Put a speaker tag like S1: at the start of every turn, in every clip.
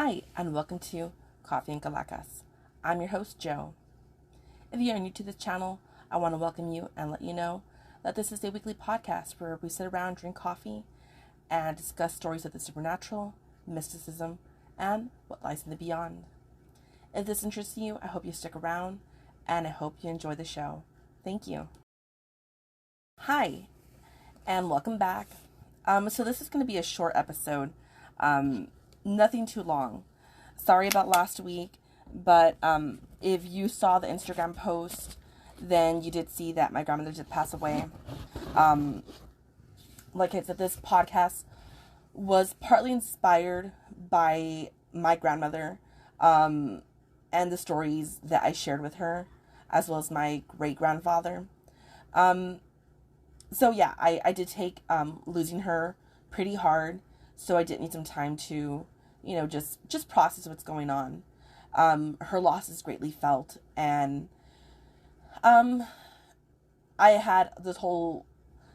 S1: Hi, and welcome to Coffee and Calacas. I'm your host, Joe. If you are new to this channel, I want to welcome you and let you know that this is a weekly podcast where we sit around, drink coffee, and discuss stories of the supernatural, mysticism, and what lies in the beyond. If this interests you, I hope you stick around, and I hope you enjoy the show. Thank you. Hi, and welcome back. So this is going to be a short episode. Nothing too long. Sorry about last week, but if you saw the Instagram post, then you did see that my grandmother did pass away. Like I said, this podcast was partly inspired by my grandmother and the stories that I shared with her, as well as my great-grandfather. So yeah, I did take losing her pretty hard, so I did need some time to, just process what's going on. Her loss is greatly felt, and I had this whole,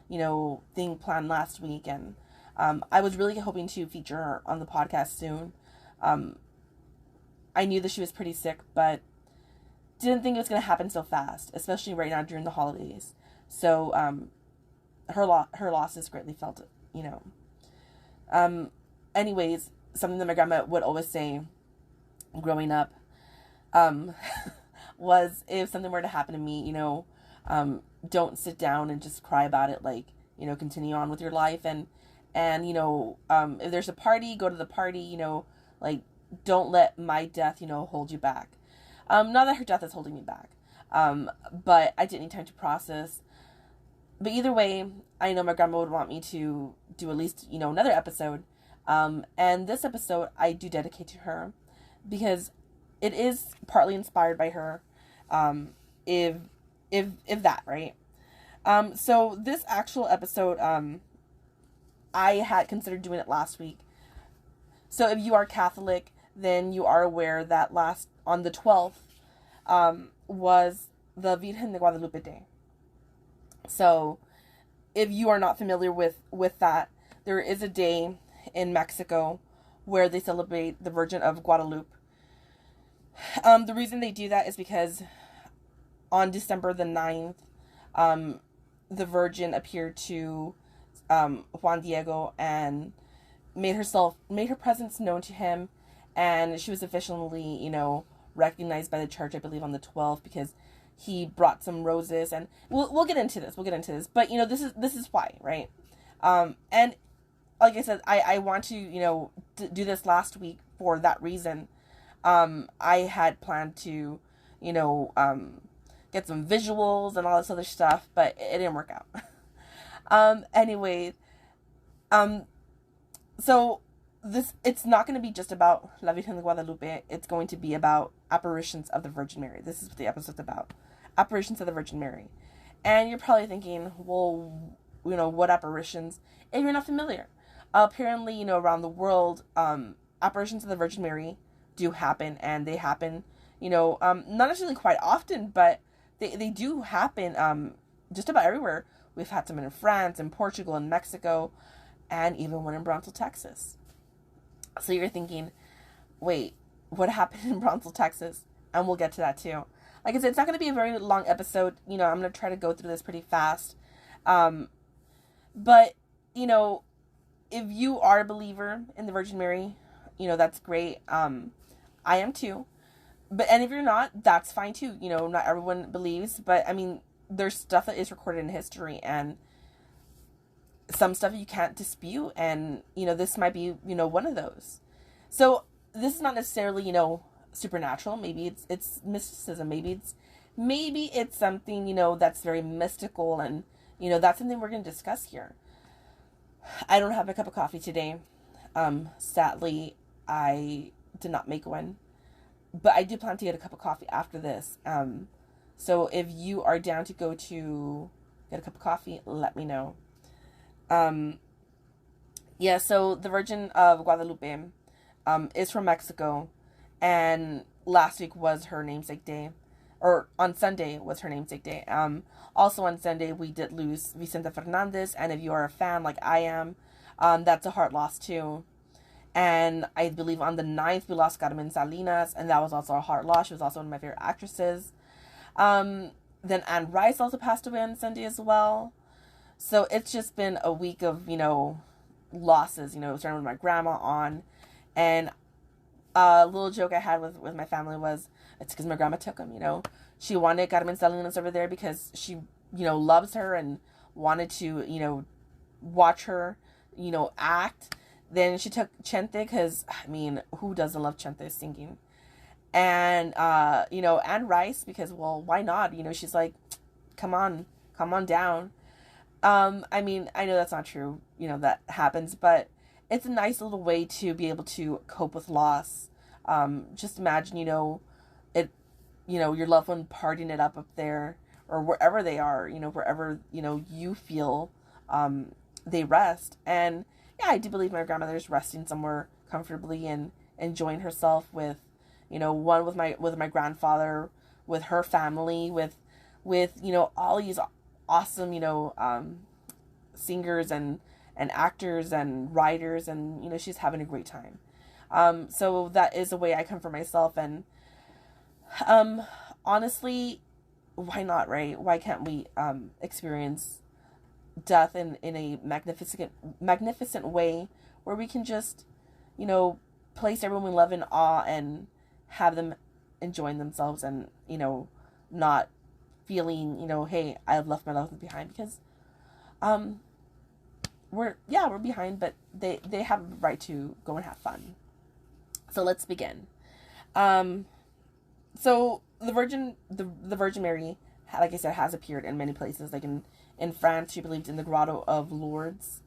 S1: thing planned last week, and I was really hoping to feature her on the podcast soon. I knew that she was pretty sick, but didn't think it was going to happen so fast, especially right now during the holidays. So, her loss is greatly felt, Anyways, something that my grandma would always say growing up, was if something were to happen to me, don't sit down and just cry about it. Like, continue on with your life. And if there's a party, go to the party, like, don't let my death, hold you back. Not that her death is holding me back. But I didn't need time to process. But either way, I know my grandma would want me to do at least, another episode. And this episode I do dedicate to her because it is partly inspired by her. If that, right? So this actual episode, I had considered doing it last week. So if you are Catholic, then you are aware that on the 12th, was the Virgen de Guadalupe Day. So, if you are not familiar with that, there is a day in Mexico where they celebrate the Virgin of Guadalupe. The reason they do that is because on December the 9th, the Virgin appeared to Juan Diego and made her presence known to him, and she was officially, recognized by the church, I believe, on the 12th because he brought some roses, and we'll get into this. But this is why, right? And like I said, I want to do this last week for that reason. I had planned to get some visuals and all this other stuff, but it didn't work out. Anyway, so it's not going to be just about La Virgen de Guadalupe. It's going to be about apparitions of the Virgin Mary. This is what the episode's about. Apparitions of the Virgin Mary. And you're probably thinking, well, what apparitions? If you're not familiar. Apparently, around the world, apparitions of the Virgin Mary do happen, and they happen, not necessarily quite often, but they do happen, just about everywhere. We've had some in France, and Portugal, and Mexico, and even one in Brownsville, Texas. So you're thinking, wait, what happened in Brownsville, Texas? And we'll get to that too. Like I said, it's not going to be a very long episode. I'm going to try to go through this pretty fast. But, if you are a believer in the Virgin Mary, that's great. I am too. And if you're not, that's fine too. Not everyone believes. But, there's stuff that is recorded in history, and some stuff you can't dispute. And, this might be, one of those. So, this is not necessarily, supernatural. Maybe it's mysticism. Maybe it's something, that's very mystical, and, that's something we're going to discuss here. I don't have a cup of coffee today. Sadly, I did not make one, but I do plan to get a cup of coffee after this. So if you are down to go to get a cup of coffee, let me know. Yeah, so the Virgin of Guadalupe, is from Mexico, and last week was her namesake day, or on Sunday was her namesake day. Also on Sunday, we did lose Vicente Fernandez, and if you are a fan like I am, that's a hard loss too. And I believe on the 9th we lost Carmen Salinas, and that was also a hard loss. She was also one of my favorite actresses. Then Anne Rice also passed away on Sunday as well. So it's just been a week of, losses, starting with my grandma on. And a little joke I had with my family was, it's because my grandma took him, She wanted Carmen Salinas over there because she, loves her and wanted to, watch her, act. Then she took Chente because, who doesn't love Chente singing? And, Anne Rice because, well, why not? She's like, come on down. I know that's not true, that happens, but it's a nice little way to be able to cope with loss. Just imagine, it, your loved one partying it up there or wherever they are, wherever, you feel, they rest. And yeah, I do believe my grandmother's resting somewhere comfortably and enjoying herself with, one with my grandfather, with her family, with, all these awesome, singers and actors and writers, and, she's having a great time. So that is a way I comfort myself. And, honestly, why not, right? Why can't we, experience death in a magnificent way where we can just, place everyone we love in awe and have them enjoying themselves and, not feeling, hey, I've left my loved ones behind, because, we're behind, but they have a right to go and have fun. So let's begin. So the Virgin Mary, like I said, has appeared in many places. Like in France, she believed in the Grotto of Lourdes.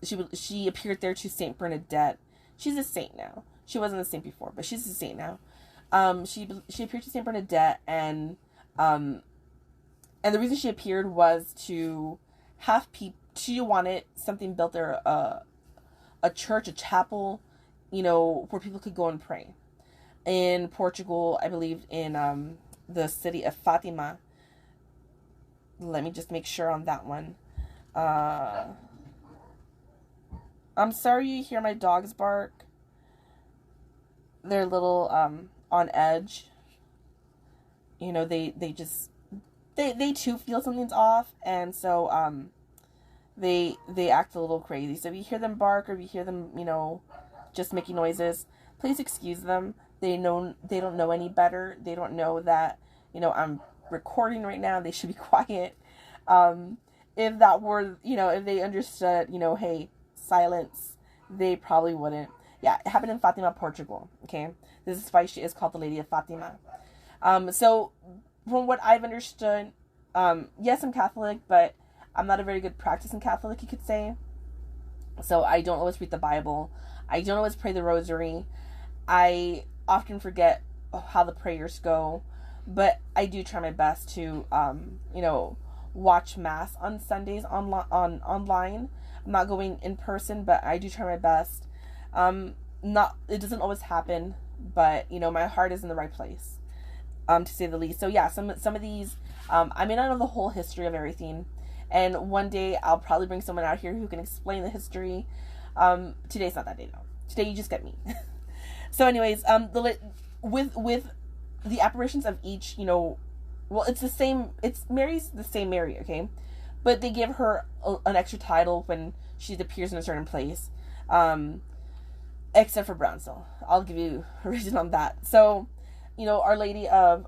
S1: She appeared there to Saint Bernadette. She's a saint now. She wasn't a saint before, but she's a saint now. She appeared to Saint Bernadette, and the reason she appeared was to have people. She wanted something built there, a church, a chapel, where people could go and pray. In Portugal, I believe in the city of Fatima. Let me just make sure on that one. I'm sorry you hear my dogs bark. They're a little on edge. They too feel something's off, and so they act a little crazy. So if you hear them bark or if you hear them, just making noises, please excuse them. They don't know any better. They don't know that, I'm recording right now. They should be quiet. If that were, if they understood, hey, silence, they probably wouldn't. Yeah, it happened in Fatima, Portugal. Okay. This is why she is called the Lady of Fatima. So from what I've understood, yes, I'm Catholic, but I'm not a very good practicing Catholic, you could say. So I don't always read the Bible. I don't always pray the rosary. I often forget how the prayers go, but I do try my best to, watch Mass on Sundays online. I'm not going in person, but I do try my best. It doesn't always happen, but, my heart is in the right place, to say the least. So yeah, some of these, I may not know the whole history of everything, and one day I'll probably bring someone out here who can explain the history. Today's not that day though. Today you just get me. So anyways, with the apparitions of each, it's the same, Mary's the same Mary, okay? But they give her an extra title when she appears in a certain place. Except for Brownsville. I'll give you a reason on that. So, Our Lady of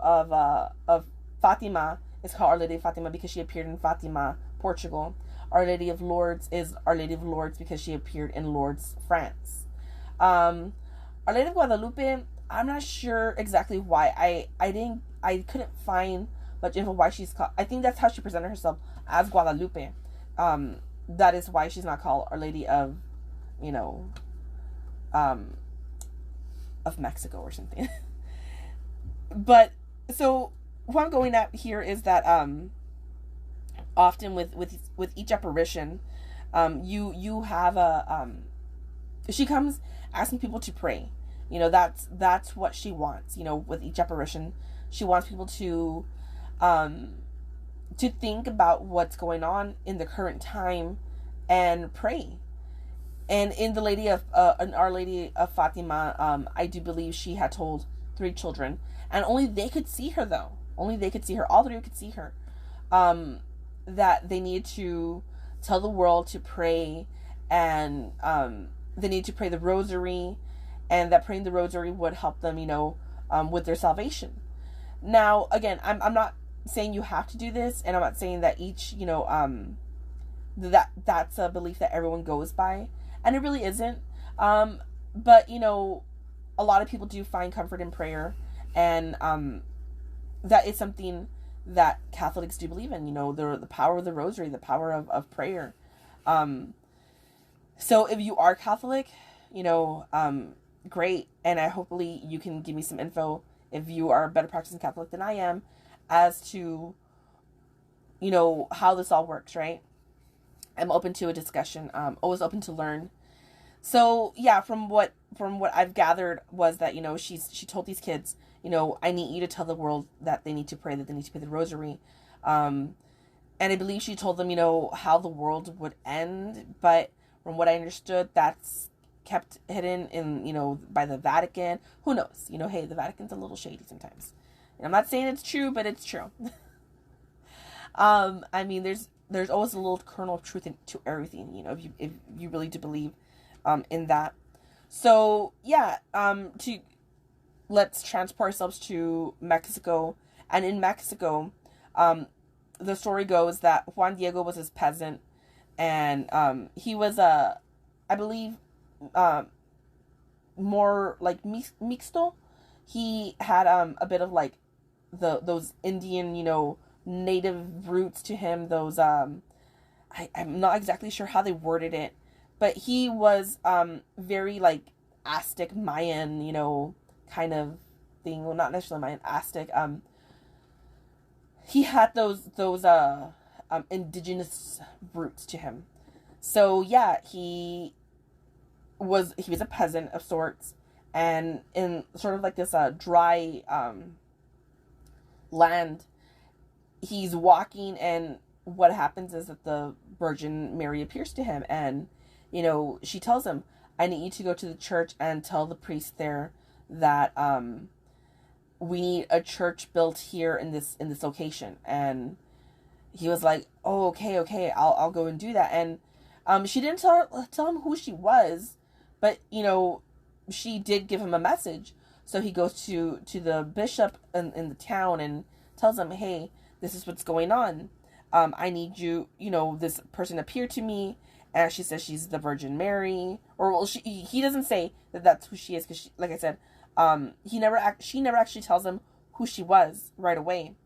S1: Fatima is called Our Lady of Fatima because she appeared in Fatima, Portugal. Our Lady of Lourdes is Our Lady of Lourdes because she appeared in Lourdes, France. Our Lady of Guadalupe, I'm not sure exactly why. I couldn't find much info why she's called. I think that's how she presented herself, as Guadalupe. That is why she's not called Our Lady of, of Mexico or something. But so what I'm going at here is that often with each apparition, you have a she comes asking people to pray. That's what she wants. With each apparition, she wants people to think about what's going on in the current time and pray. And in the Lady of in Our Lady of Fatima, I do believe she had told 3 children, and only they could see her though. Only they could see her. All 3 could see her. That they needed to tell the world to pray, and they need to pray the rosary, and that praying the rosary would help them, with their salvation. Now, again, I'm not saying you have to do this, and I'm not saying that each, that's a belief that everyone goes by, and it really isn't. But a lot of people do find comfort in prayer, and that is something that Catholics do believe in. The power of the rosary, the power of prayer. So if you are Catholic, great, and hopefully you can give me some info if you are a better practicing Catholic than I am, as to how this all works, right? I'm open to a discussion. Always open to learn. So yeah, from what I've gathered was that she told these kids, I need you to tell the world that they need to pray, that they need to pray the rosary, and I believe she told them how the world would end, but from what I understood, that's kept hidden in by the Vatican. Who knows? Hey, the Vatican's a little shady sometimes. And I'm not saying it's true, but it's true. I mean, there's always a little kernel of truth to everything, if you really do believe in that. So yeah, let's transport ourselves to Mexico. And in Mexico, the story goes that Juan Diego was his peasant, and he was I believe more like mixto. He had a bit of like those Indian, native roots to him. Those I'm not exactly sure how they worded it, but he was very like Aztec, Mayan, kind of thing. Well, not necessarily Mayan, Aztec. He had those indigenous roots to him. So yeah, he was a peasant of sorts, and in sort of like this dry land, he's walking, and what happens is that the Virgin Mary appears to him, and she tells him, I need you to go to the church and tell the priest there that we need a church built here in this location. And he was like, oh, okay, I'll go and do that. And she didn't tell him who she was, but she did give him a message. So he goes to the bishop in the town and tells him, hey, this is what's going on. I need you, this person appeared to me, and she says she's the Virgin Mary. Or, well, he doesn't say that that's who she is, because, like I said, she never actually tells him who she was right away.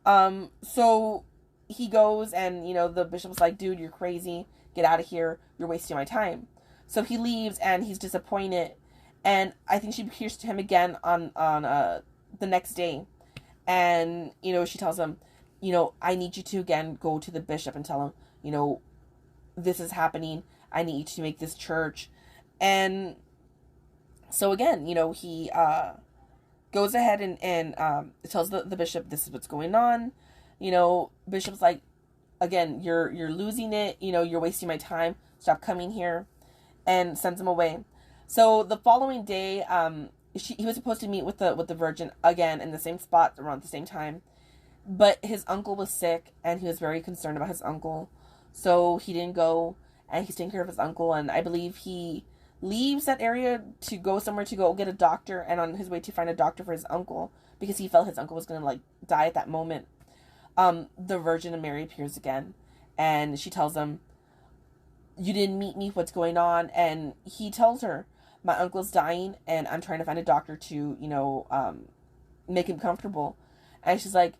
S1: So he goes, and, the bishop's like, dude, you're crazy. Get out of here. You're wasting my time. So he leaves, and he's disappointed. And I think she appears to him again on the next day. And, she tells him, I need you to, again, go to the bishop and tell him, this is happening. I need you to make this church. And so, again, he goes ahead and tells the bishop this is what's going on. Bishop's like, again, you're losing it. You're wasting my time. Stop coming here. And sends him away. So the following day, he was supposed to meet with the Virgin again in the same spot around the same time, but his uncle was sick, and he was very concerned about his uncle, so he didn't go, and he's taking care of his uncle. And I believe he leaves that area to go somewhere to go get a doctor, and on his way to find a doctor for his uncle, because he felt his uncle was gonna die at that moment, the Virgin Mary appears again, and she tells him, you didn't meet me, what's going on? And he tells her, my uncle's dying, and I'm trying to find a doctor to, make him comfortable. And she's like,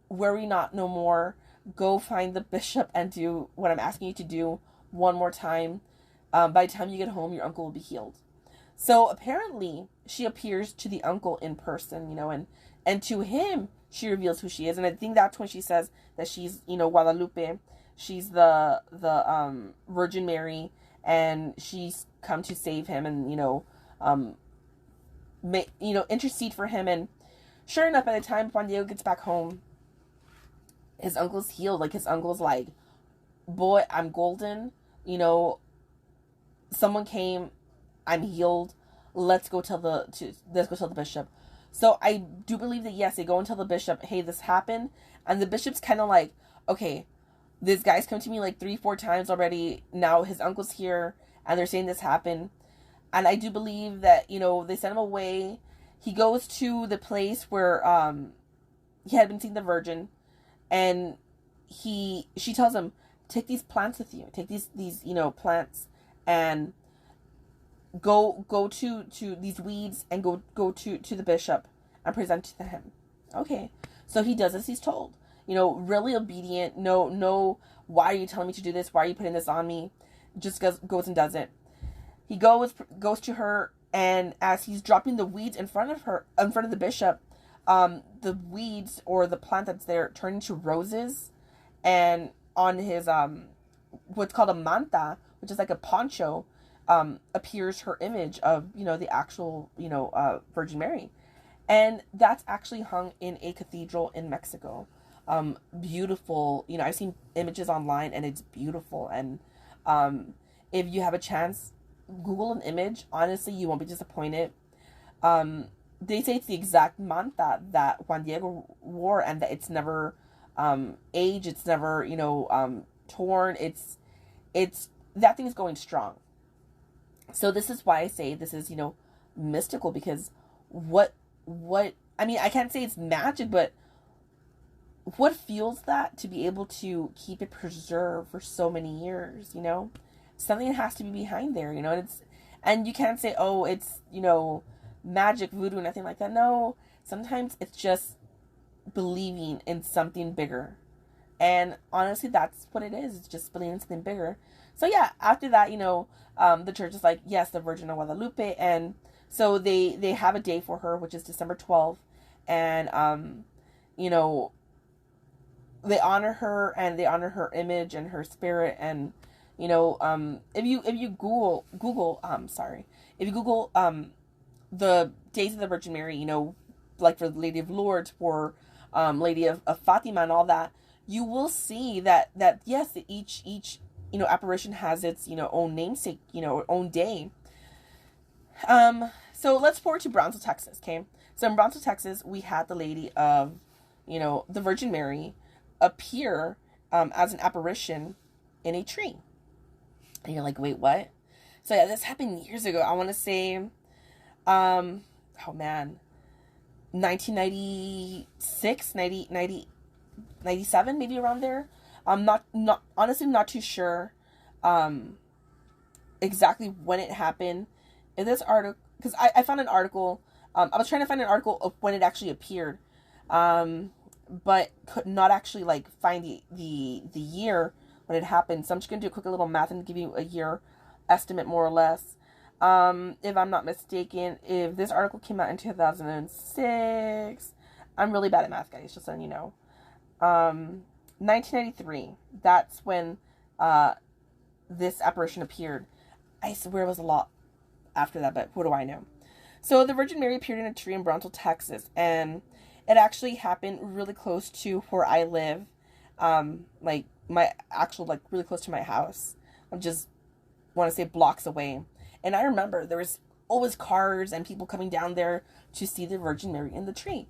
S1: worry not no more. Go find the bishop and do what I'm asking you to do one more time. By the time you get home, your uncle will be healed. So apparently, she appears to the uncle in person, and to him, she reveals who she is. And I think that's when she says that she's, Guadalupe. She's the Virgin Mary, and she's come to save him and, intercede for him. And sure enough, by the time Juan Diego gets back home, his uncle's healed. Like, his uncle's like, boy, I'm golden, someone came, I'm healed. Let's go tell the bishop. So I do believe that, yes, they go and tell the bishop, hey, this happened. And the bishop's kind of like, okay, this guy's come to me like 3-4 times already. Now his uncle's here and they're saying this happened. And I do believe that, they send him away. He goes to the place where he had been seeing the Virgin, and she tells him, take these plants with you. Take these plants and go to these weeds and go to the bishop and present to him. Okay. So he does as he's told. Really obedient. No, why are you telling me to do this? Why are you putting this on me? Just goes and does it. He goes to her, and as he's dropping the weeds in front of the bishop, the weeds or the plant that's there turn into roses, and on his what's called a manta, which is like a poncho, appears her image of the actual Virgin Mary, and that's actually hung in a cathedral in Mexico. Beautiful. I've seen images online, and it's beautiful. And if you have a chance, Google an image. Honestly, you won't be disappointed. They say it's the exact manta that Juan Diego wore, and that it's never aged, it's never torn. It's that thing is going strong. So this is why I say this is mystical, because what I mean, I can't say it's magic, but what fuels that to be able to keep it preserved for so many years? Something has to be behind there, and you can't say, oh, it's magic, voodoo, nothing like that. No, sometimes it's just believing in something bigger, and honestly, that's what it is. It's just believing in something bigger. So yeah, after that, the church is like, yes, the Virgin of Guadalupe, and so they have a day for her, which is December 12th, and they honor her, and they honor her image and her spirit. And if you Google the days of the Virgin Mary, like for the Lady of Lourdes, for Lady of Fatima and all that, you will see that yes, each apparition has its own namesake, own day. So let's forward to Brownsville, Texas. Okay, so in Brownsville, Texas, we had the Lady of the Virgin Mary appear as an apparition in a tree. And you're like, wait, what? So yeah, this happened years ago. I want to say, 1996, 97, maybe around there. I'm not honestly not too sure exactly when it happened. In this article, because I found an article, I was trying to find an article of when it actually appeared, but could not actually find the year when it happened. So I'm just gonna do a quick little math and give you a year estimate, more or less. If I'm not mistaken, if this article came out in 2006, I'm really bad at math, guys, just so you know. 1993, that's when this apparition appeared. I swear it was a lot after that, but what do I know? So the Virgin Mary appeared in a tree in Brownsville, Texas, and it actually happened really close to where I live. My actual, really close to my house. I'm just want to say blocks away. And I remember there was always cars and people coming down there to see the Virgin Mary in the tree.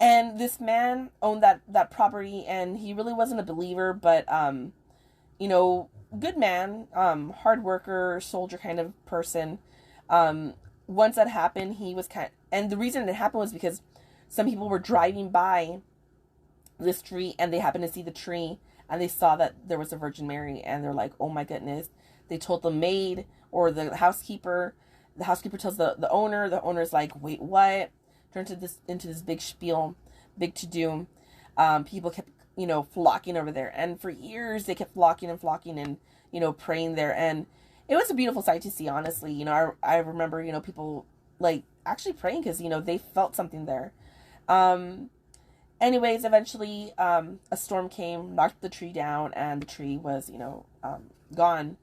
S1: And this man owned that property, and he really wasn't a believer, but good man, hard worker, soldier kind of person. Once that happened, he was and the reason it happened was because some people were driving by this tree, and they happened to see the tree, and they saw that there was a Virgin Mary, and they're like, oh my goodness. They told the maid or the housekeeper. The housekeeper tells the owner. The owner's like, wait, what? Turned into this big spiel, big to-do. People kept, flocking over there. And for years, they kept flocking and, praying there. And it was a beautiful sight to see, honestly. I remember, people, actually praying because, they felt something there. Anyways, eventually, a storm came, knocked the tree down, and the tree was, gone.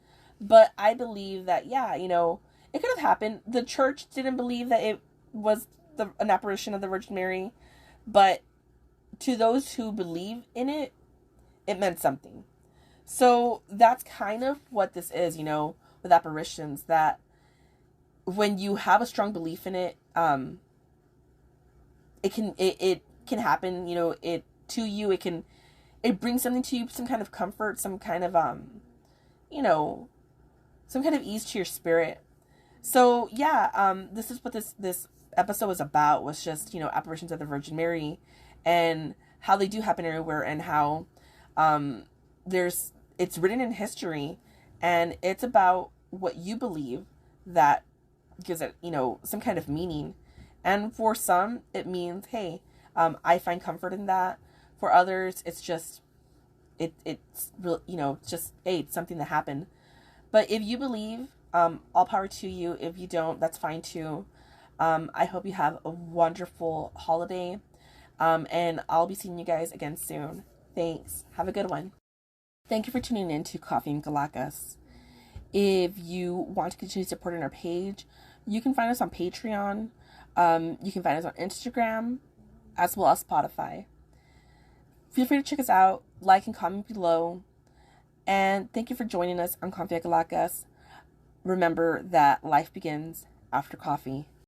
S1: But I believe that, yeah, it could have happened. The church didn't believe that it was an apparition of the Virgin Mary, but to those who believe in it, it meant something. So that's kind of what this is, with apparitions, that when you have a strong belief in it, it can happen, you know, it to you, it brings something to you, some kind of comfort, some kind of you know, some kind of ease to your spirit. So yeah, this is what this episode was about, was just, you know, apparitions of the Virgin Mary, and how they do happen everywhere, and how it's written in history, and it's about what you believe that gives it, you know, some kind of meaning. And for some, it means, hey, I find comfort in that. For others, it's just it's real, you know, just, hey, it's something that happened. But if you believe, all power to you. If you don't, that's fine too. I hope you have a wonderful holiday. And I'll be seeing you guys again soon. Thanks. Have a good one. Thank you for tuning in to Coffee and Galactus. If you want to continue supporting our page, you can find us on Patreon. You can find us on Instagram, as well as Spotify. Feel free to check us out, like and comment below. And thank you for joining us on Coffee and Galactus. Remember that life begins after coffee.